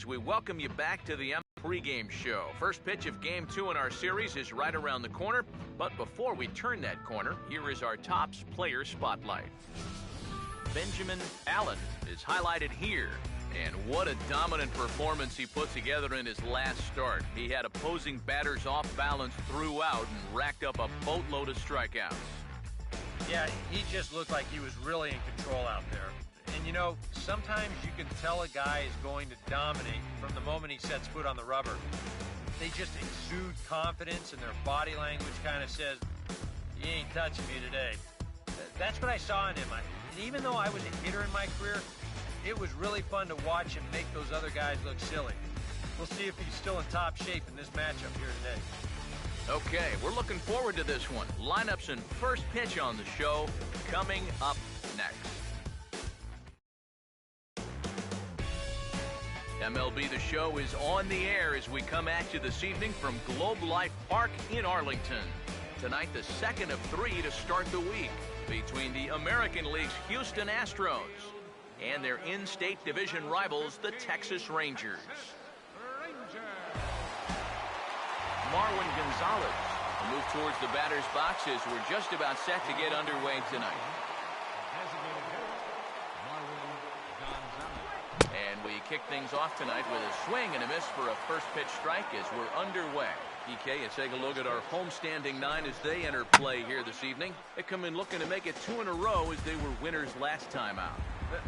we welcome you back to the pregame show. First pitch of Game 2 in our series is right around the corner. But before we turn that corner, here is our Topps player spotlight. Benjamin Allen is highlighted here. And what a dominant performance he put together in his last start. He had opposing batters off balance throughout and racked up a boatload of strikeouts. Yeah, he just looked like he was really in control out there. And you know, sometimes you can tell a guy is going to dominate from the moment he sets foot on the rubber. They just exude confidence, and their body language kind of says, "You ain't touching me today." That's what I saw in him. And even though I was a hitter in my career, it was really fun to watch him make those other guys look silly. We'll see if he's still in top shape in this matchup here today. Okay, we're looking forward to this one. Lineups and first pitch on the show coming up next. MLB The Show is on the air as we come at you this evening from Globe Life Park in Arlington. Tonight, the second of 3 to start the week between the American League's Houston Astros and their in-state division rivals, the Texas Rangers. Marwin Gonzalez will move towards the batter's box as we're just about set to get underway tonight. And we kick things off tonight with a swing and a miss for a first pitch strike as we're underway. PK, let's take a look at our homestanding 9 as they enter play here this evening. They come in looking to make it 2 in a row as they were winners last time out.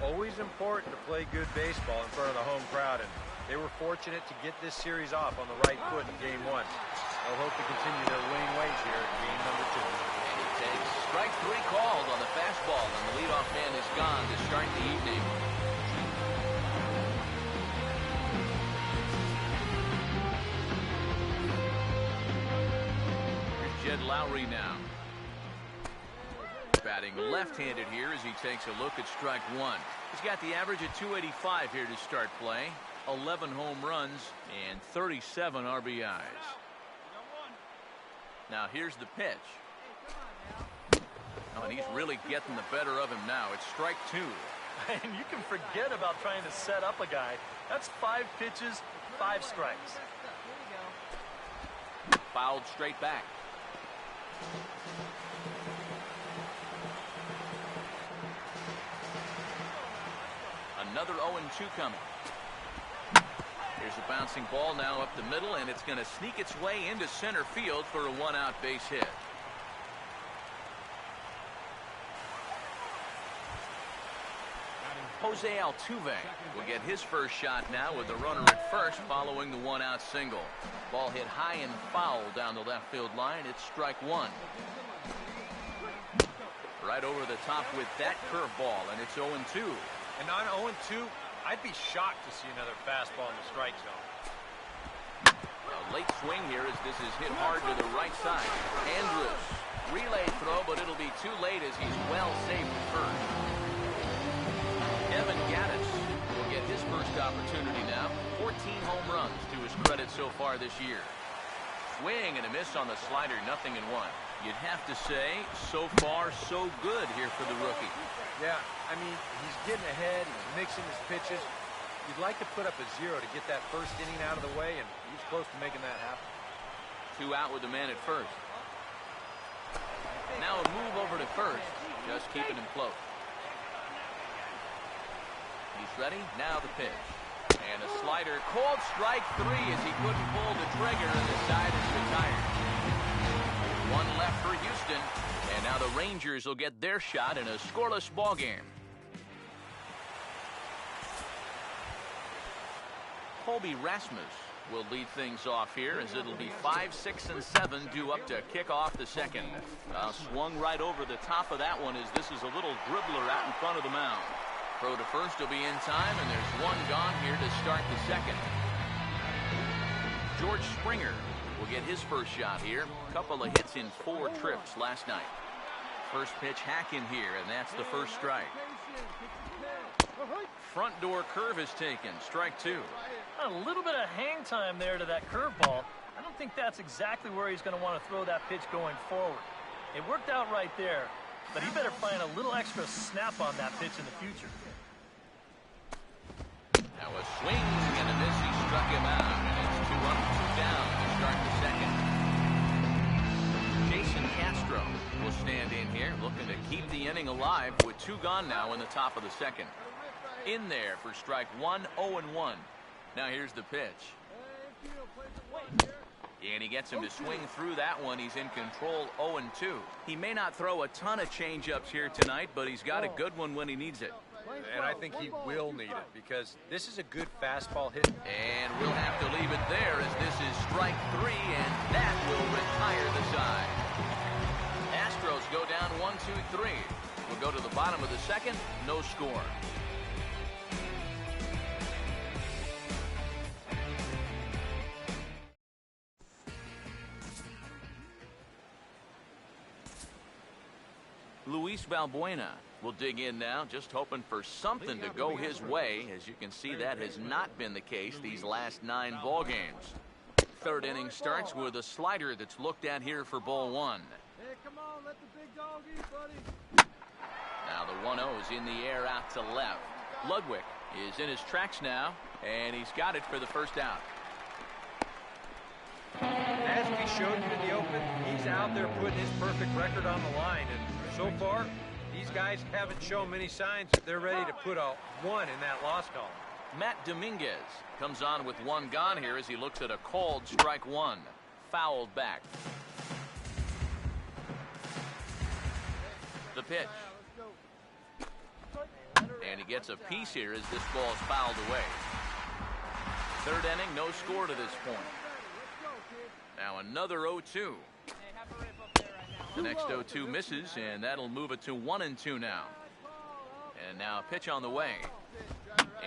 Always important to play good baseball in front of the home crowd, and they were fortunate to get this series off on the right foot in Game 1. They'll hope to continue their winning ways here in Game number 2. And it takes strike 3 called on the fastball, and the leadoff man is gone to start the evening. Here's Jed Lowry now. Batting left-handed here as he takes a look at strike 1. He's got the average at 285 here to start play. 11 home runs and 37 RBIs. Now here's the pitch. Oh, and he's really getting the better of him now. It's strike 2. And you can forget about trying to set up a guy. That's 5 pitches, 5 strikes. Fouled straight back. Another 0-2 coming. Here's a bouncing ball now up the middle, and it's going to sneak its way into center field for a 1-out base hit. Jose Altuve will get his first shot now with the runner at first following the 1-out single. Ball hit high and foul down the left field line. It's strike 1. Right over the top with that curveball, and it's 0-2. And on 0-2, I'd be shocked to see another fastball in the strike zone. A late swing here as this is hit hard to the right side. Andrus, relay throw, but it'll be too late as he's well safe at first. Evan Gattis will get his first opportunity now. 14 home runs to his credit so far this year. Swing and a miss on the slider, 0-1. You'd have to say, so far, so good here for the rookie. Yeah, I mean, he's getting ahead, he's mixing his pitches. You'd like to put up a 0 to get that first inning out of the way, and he's close to making that happen. 2 out with the man at first. Now a move over to first, just keeping him close. He's ready, now the pitch. And a slider, called strike 3 as he couldn't pull the trigger, and the side is retired. 1 left for Houston, and now the Rangers will get their shot in a scoreless ball game. Colby Rasmus will lead things off here as it'll be 5, 6, and 7 due up to kick off the second. Swung right over the top of that one as this is a little dribbler out in front of the mound. Throw to first will be in time, and there's 1 gone here to start the second. George Springer will get his first shot here. Couple of hits in 4 trips last night. First pitch hack in here, and that's the first strike. Front door curve is taken. Strike 2. A little bit of hang time there to that curveball. I don't think that's exactly where he's going to want to throw that pitch going forward. It worked out right there, but he better find a little extra snap on that pitch in the future. Now a swing and a miss. He keep the inning alive with 2 gone now in the top of the second. In there for strike 1, 0-1. Now here's the pitch. And he gets him to swing through that one. He's in control, 0-2. He may not throw a ton of changeups here tonight, but he's got a good one when he needs it. And I think he will need it because this is a good fastball hit. And we'll have to leave it there as this is strike 3, and that will retire the side. Astros go down 1-2-3. We'll go to the bottom of the second, no score. Luis Valbuena will dig in now, just hoping for something to go his way. As you can see, that has not been the case these last 9 ball games. Third inning starts with a slider that's looked at here for ball 1. Hey, come on, let the big dog eat, buddy. Now the 1-0's in the air out to left. Ludwig is in his tracks now, and he's got it for the first out. As we showed you in the open, he's out there putting his perfect record on the line, and so far, these guys haven't shown many signs that they're ready to put a 1 in that loss column. Matt Dominguez comes on with 1 gone here as he looks at a called strike 1. Fouled back. The pitch. And he gets a piece here as this ball is fouled away. Third inning, no score to this point. Now another 0-2. The next 0-2 misses, and that'll move it to 1-2 now. And now a pitch on the way.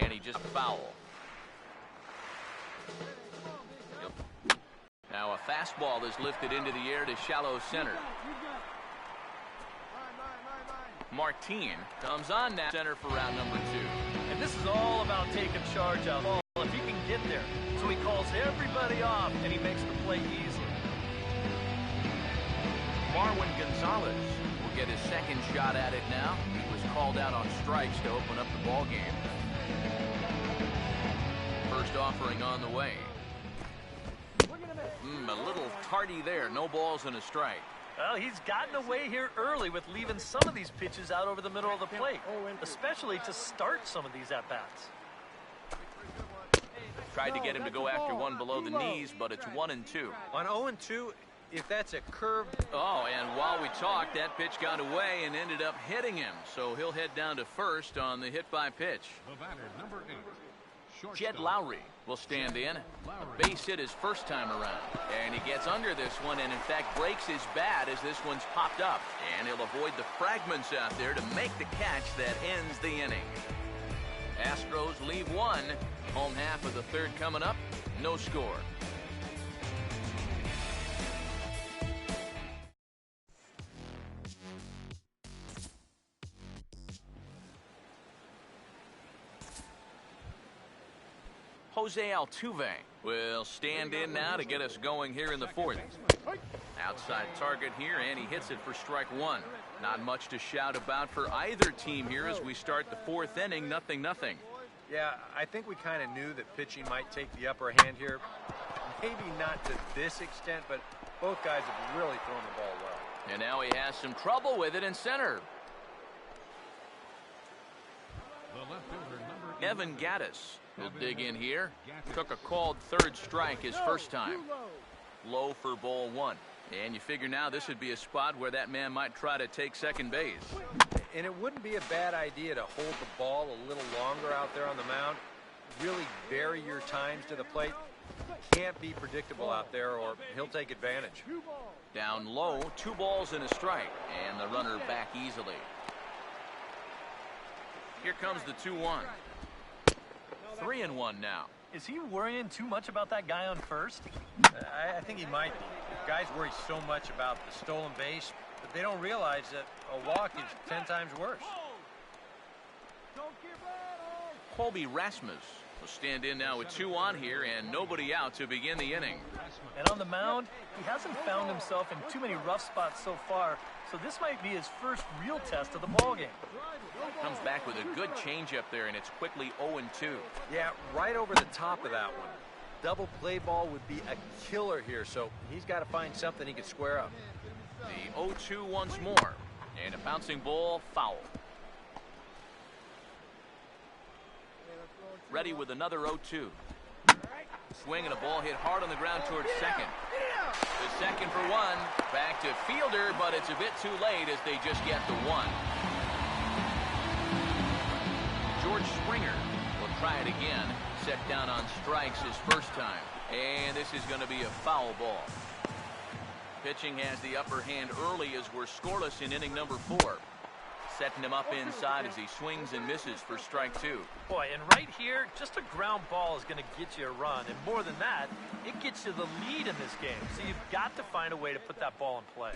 And he just foul. Now a fastball is lifted into the air to shallow center. Martin comes on now center for round number 2. And this is all about taking charge out. If he can get there. So he calls everybody off, and he makes the play easily. Marwin Gonzalez will get his second shot at it now. He was called out on strikes to open up the ball game. First offering on the way. A little tardy there. No balls and a strike. Well, he's gotten away here early with leaving some of these pitches out over the middle of the plate, especially to start some of these at-bats. Tried to get him to go after one below the knees, but it's 1-2. On 0-2, if that's a curve. Oh, and while we talked, that pitch got away and ended up hitting him. So he'll head down to first on the hit by pitch. Jed Lowry will stand in. A base hit his first time around. And he gets under this one and, in fact, breaks his bat as this one's popped up. And he'll avoid the fragments out there to make the catch that ends the inning. Astros leave 1. Home half of the third coming up. No score. Jose Altuve will stand in now to get us going here in the fourth. Outside target here, and he hits it for strike 1. Not much to shout about for either team here as we start the fourth inning. 0-0. Yeah, I think we kind of knew that pitching might take the upper hand here. Maybe not to this extent, but both guys have really thrown the ball well. And now he has some trouble with it in center. Evan Gattis will dig in here. Took a called third strike his first time. Low for ball 1. And you figure now this would be a spot where that man might try to take second base. And it wouldn't be a bad idea to hold the ball a little longer out there on the mound. Really vary your times to the plate. Can't be predictable out there or he'll take advantage. Down low, 2 balls and a strike. And the runner back easily. Here comes the 2-1. 3-1 now. Is he worrying too much about that guy on first? I think he might be. Guys worry so much about the stolen base, but they don't realize that a walk is 10 times worse. Colby Rasmus will stand in now with 2 on here and nobody out to begin the inning. And on the mound, he hasn't found himself in too many rough spots so far, so this might be his first real test of the ballgame. Comes back with a good changeup there, and it's quickly 0-2. Yeah, right over the top of that one. Double play ball would be a killer here, so he's got to find something he can square up. The 0-2 once more. And a bouncing ball, foul. Ready with another 0-2. Swing and a ball hit hard on the ground towards second. The second for one. Back to fielder, but it's a bit too late as they just get the one. George Springer will try it again. Set down on strikes his first time. And this is going to be a foul ball. Pitching has the upper hand early as we're scoreless in inning number 4. Setting him up inside as he swings and misses for strike 2. Boy, and right here, just a ground ball is going to get you a run. And more than that, it gets you the lead in this game. So you've got to find a way to put that ball in play.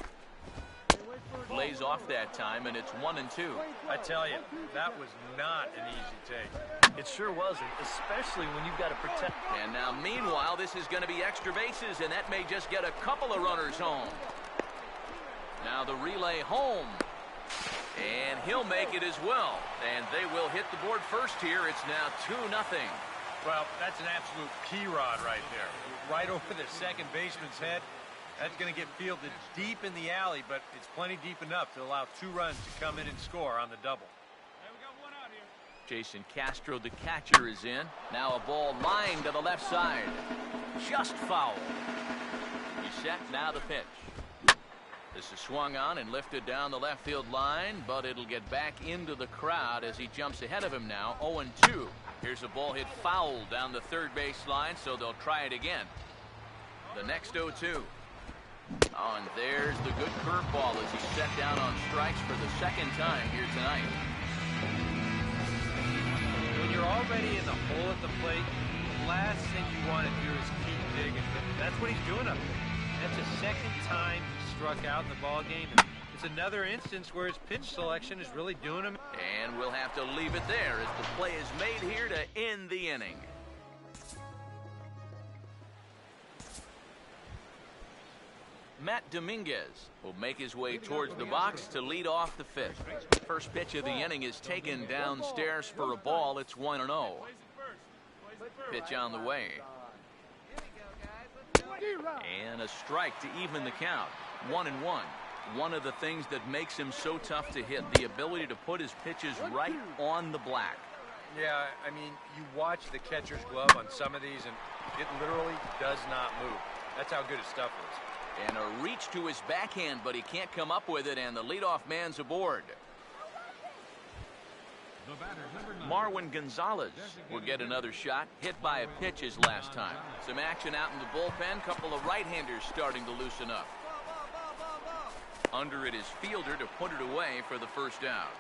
Lays off that time, and it's 1-2. I tell you, that was not an easy take. It sure wasn't, especially when you've got to protect. And now, meanwhile, this is going to be extra bases, and that may just get a couple of runners home. Now the relay home. And he'll make it as well. And they will hit the board first here. It's now 2-0. Well, that's an absolute key rod right there. Right over the second baseman's head. That's going to get fielded deep in the alley, but it's plenty deep enough to allow 2 runs to come in and score on the double. Hey, we got one out here. Jason Castro, the catcher, is in. Now a ball lined to the left side. Just foul. He's set, now the pitch. This is swung on and lifted down the left field line, but it'll get back into the crowd as he jumps ahead of him now. 0-2. Here's a ball hit foul down the third base line, so they'll try it again. The next 0-2. Oh, and there's the good curveball as he's set down on strikes for the second time here tonight. When you're already in the hole at the plate, the last thing you want to do is keep digging. That's what he's doing up there. That's the second time he struck out in the ball game. And it's another instance where his pitch selection is really doing him. And we'll have to leave it there as the play is made here to end the inning. Matt Dominguez will make his way towards the box to lead off the fifth. First pitch of the inning is taken downstairs for a ball. It's 1-0. Pitch on the way. And a strike to even the count. 1-1. One of the things that makes him so tough to hit, the ability to put his pitches right on the black. Yeah, I mean, you watch the catcher's glove on some of these, and it literally does not move. That's how good his stuff is. And a reach to his backhand, but he can't come up with it, and the leadoff man's aboard. Marwin Gonzalez will get another shot, hit by a pitch his last time. Some action out in the bullpen, couple of right-handers starting to loosen up. Under it is fielder to put it away for the first out.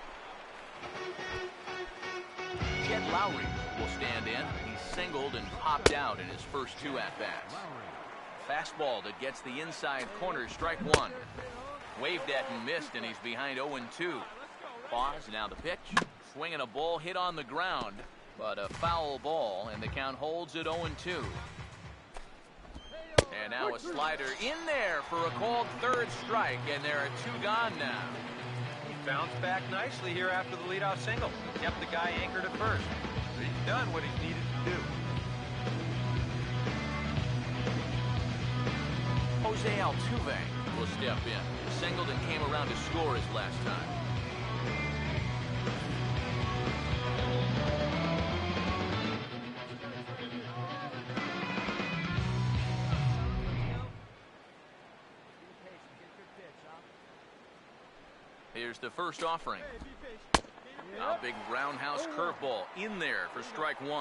Jed Lowry will stand in. He's singled and popped out in his first 2 at-bats. Fastball that gets the inside corner, strike 1. Waved at and missed, and he's behind 0-2. Pause, now the pitch. Swinging a ball hit on the ground, but a foul ball, and the count holds at 0-2. And now a slider in there for a called third strike, and there are 2 gone now. He bounced back nicely here after the leadoff single. Kept the guy anchored at first. He's done what he's needed to do. Jose Altuve will step in. Singled and came around to score his last time. Here's the first offering. Now big roundhouse curveball in there for strike 1. You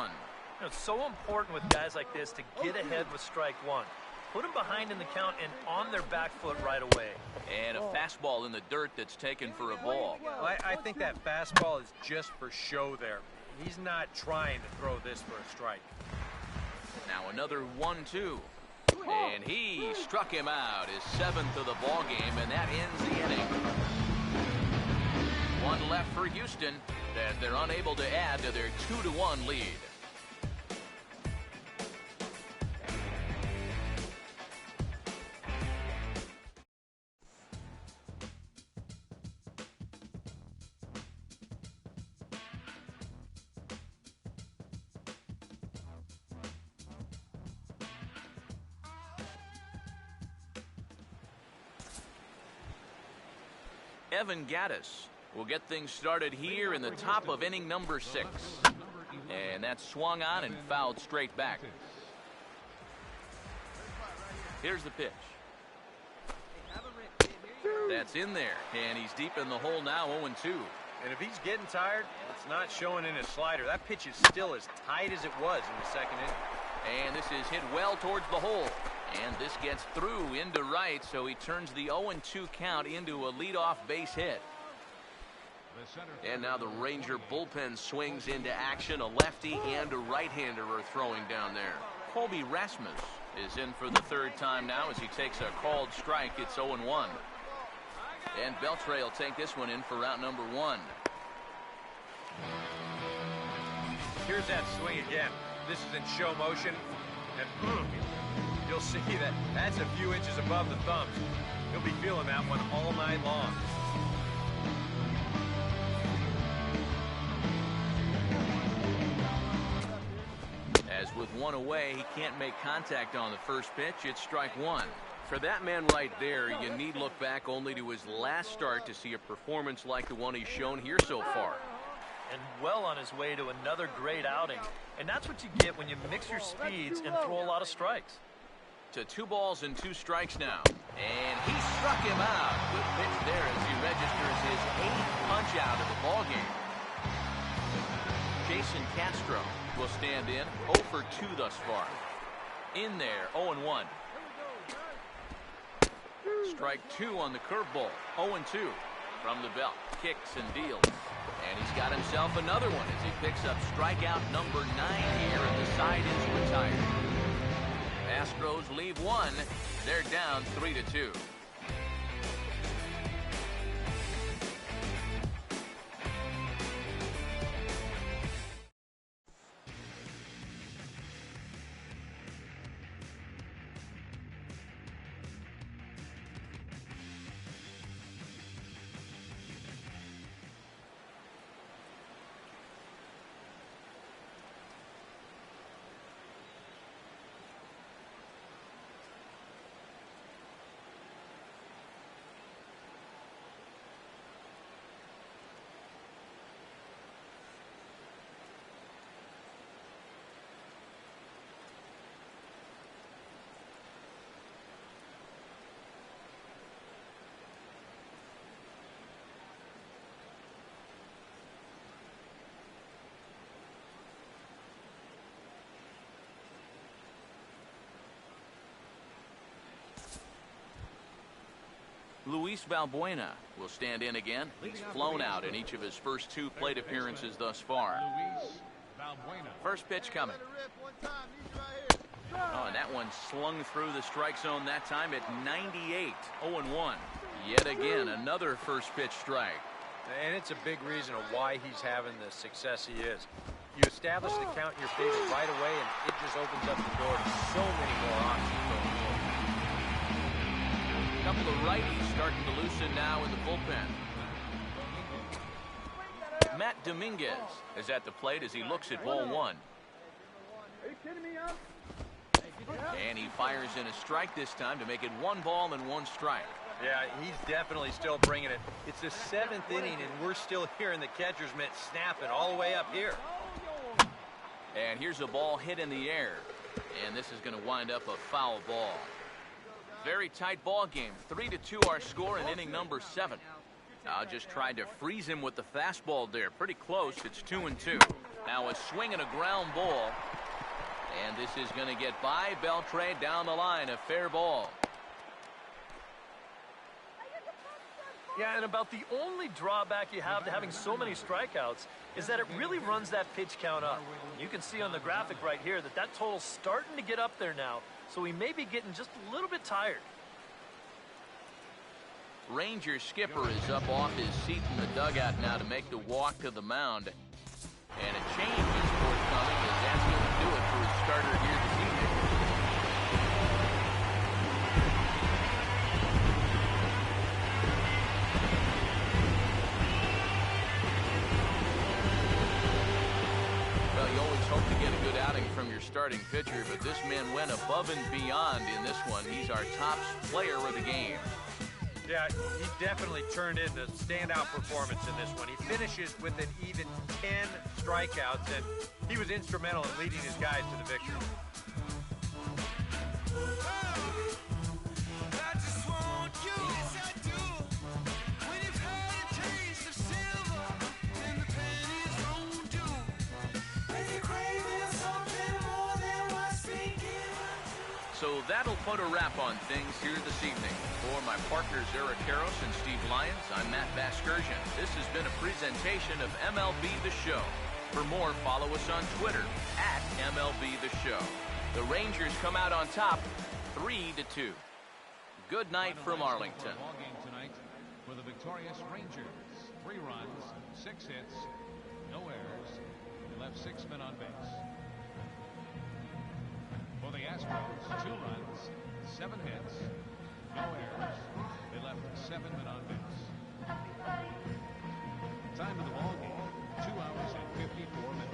know, it's so important with guys like this to get ahead with strike 1. Put them behind in the count and on their back foot right away. And a fastball in the dirt that's taken for a ball. Well, I think that fastball is just for show there. He's not trying to throw this for a strike. Now another 1-2. And he struck him out, his 7th of the ball game, and that ends the inning. 1 left for Houston as they're unable to add to their 2-1 lead. Evan Gaddis will get things started here in the top of inning number 6. And that's swung on and fouled straight back. Here's the pitch. That's in there, and he's deep in the hole now, 0-2. And if he's getting tired, it's not showing in his slider. That pitch is still as tight as it was in the second inning. And this is hit well towards the hole. And this gets through into right, so he turns the 0-2 count into a leadoff base hit. And now the Ranger bullpen swings into action. A lefty and a right-hander are throwing down there. Colby Rasmus is in for the 3rd time now as he takes a called strike. It's 0-1. And Beltre will take this one in for route number 1. Here's that swing again. This is in show motion. And you'll see that that's a few inches above the thumbs. He'll be feeling that one all night long. As with one away, he can't make contact on the first pitch. It's strike 1. For that man right there, you need look back only to his last start to see a performance like the one he's shown here so far. And well on his way to another great outing. And that's what you get when you mix your speeds and throw a lot of strikes. To 2 balls and 2 strikes now. And he struck him out. Good pitch there as he registers his 8th punch out of the ballgame. Jason Castro will stand in, 0 for 2 thus far. In there, 0-1. Strike 2 on the curveball, 0-2. From the belt, kicks and deals. And he's got himself another one as he picks up strikeout number 9 here, and the side is retired. Astros leave 1. They're down 3-2. Luis Valbuena will stand in again. He's flown out in each of his first 2 plate appearances thus far. First pitch coming. Oh, and that one slung through the strike zone that time at 98. 0-1. Yet again, another first pitch strike. And it's a big reason of why he's having the success he is. You establish the count in your favor right away, and it just opens up the door to so many more options going forward. A couple of righties starting to loosen now in the bullpen. Matt Dominguez is at the plate as he looks at ball 1. And he fires in a strike this time to make it 1 ball and 1 strike. Yeah, he's definitely still bringing it. It's the 7th inning, and we're still hearing the catcher's mitt snapping all the way up here. And here's a ball hit in the air. And this is going to wind up a foul ball. Very tight ball game. 3-2 our score in inning number 7. Just tried to freeze him with the fastball there. Pretty close. It's 2-2. Now a swing and a ground ball. And this is going to get by Beltre down the line. A fair ball. Yeah, and about the only drawback you have to having so many strikeouts is that it really runs that pitch count up. You can see on the graphic right here that that total's starting to get up there now, so he may be getting just a little bit tired. Ranger skipper is up off his seat in the dugout now to make the walk to the mound. And a change is forthcoming as that's going to do it for his starter here this evening. Well, you always hope to get a good outing from your starting pitcher, but this man went above and beyond in this one. He's our top player of the game. Yeah, he definitely turned in the standout performance in this one. He finishes with an even 10 strikeouts, and he was instrumental in leading his guys to the victory. So that'll put a wrap on things here this evening. For my partners Eric Karros and Steve Lyons, I'm Matt Vasgersian. This has been a presentation of MLB The Show. For more, follow us on Twitter at MLB The Show. The Rangers come out on top 3-2. Good night from Arlington. Ball game tonight for the victorious Rangers. 3 runs, 6 hits, no errors. They left 6 men on base. For the Astros, 2 runs, 7 hits, no errors. They left 7 men on base. Time of the ball game, 2 hours and 54 minutes.